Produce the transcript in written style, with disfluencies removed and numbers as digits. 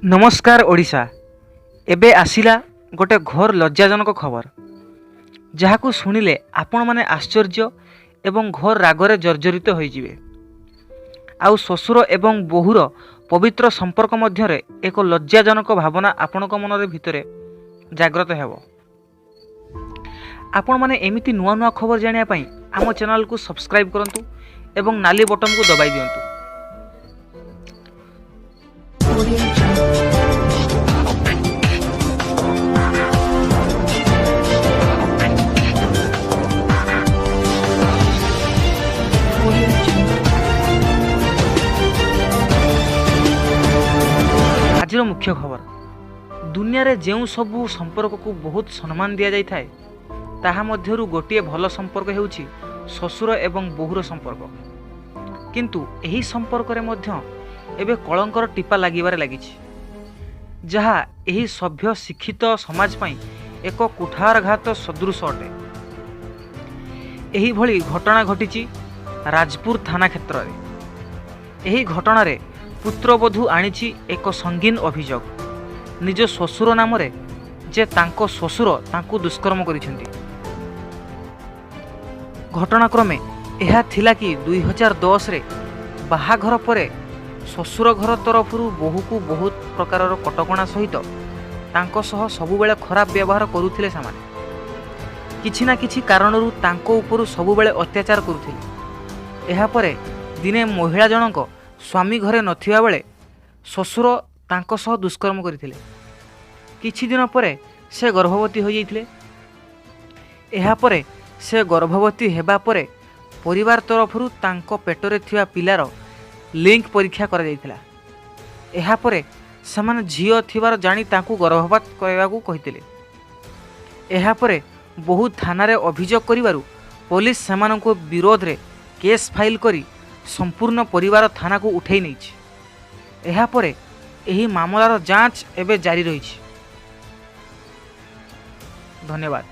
नमस्कार ओडिशा। एबे आसिला गोटे घोर लज्जाजनक खबर जहाकू शुणिले आपण माने आश्चर्य एवं घोर रागरे जर्जरित होइजिवे। आउ ससुर एवं बोहूर पवित्र संपर्क मध्यरे एक लज्जाजनक भावना आपणक मनरे भितरे जाग्रत हेबो। आपण माने एमिति नुआ नुआ खबर जानिया पई आम चैनल को सब्सक्राइब करंतु एवं नाली बटन को दबाई दियंतु। आज मुख्य खबर दुनिया रे जेउ सबू संपर्क को बहुत सम्मान दिया जाय थाए ताहा मध्यरु गोटिए भल संपर्क हेउछि ससुर एवं बोहूर संपर्क। किंतु एही संपर्क रे मध्य एबे कलंकर टीपा लागिबारे लागिछि जहा एही सभ्य शिक्षित समाज पई एक कुठारघात सदृश अटे। एही भली घटना घटिछि राजपुर थाना क्षेत्र रे। एही घटना रे पुत्रवधू आनिछि एक संगीन अभियोग निज ससुर नाम रे जे तांको ससुर तांको दुष्कर्म करिसेंती। घटनाक्रमे यह थिला कि 2010 रे बाहाघर परे ससुर घर तरफरु बोहू को बहुत प्रकार कटकणा सहित तांको सह सबुबेले खराब व्यवहार करुथिले। सामाने किछि ना किछि कारणरू तांको उपरु सबुबेले अत्याचार करुथिले। एहा परे दिने महिला जनक स्वामी घरे नथिबा बेले ससुर तांको सह दुष्कर्म करिथिले। किछि दिन परे से गर्भवती हो जाइथिले। एहा परे से गर्भवती हेबा परे परिवार तरफरु तांको पेटरे थिबा पिलार लिंक परीक्षा करा जाइथिला। एहा परे समान झियो थिबार जानी तांको गर्भपात करबाकू कहिथिले। एहा परे बहुत थाना रे अभियोग करिवारु पुलिस सेमाननको विरोध रे केस फाइल करी संपूर्ण परिवार थाना को उठै नैछि। एहा परे एही मामलार जांच एबे जारी रहिछि। धन्यवाद।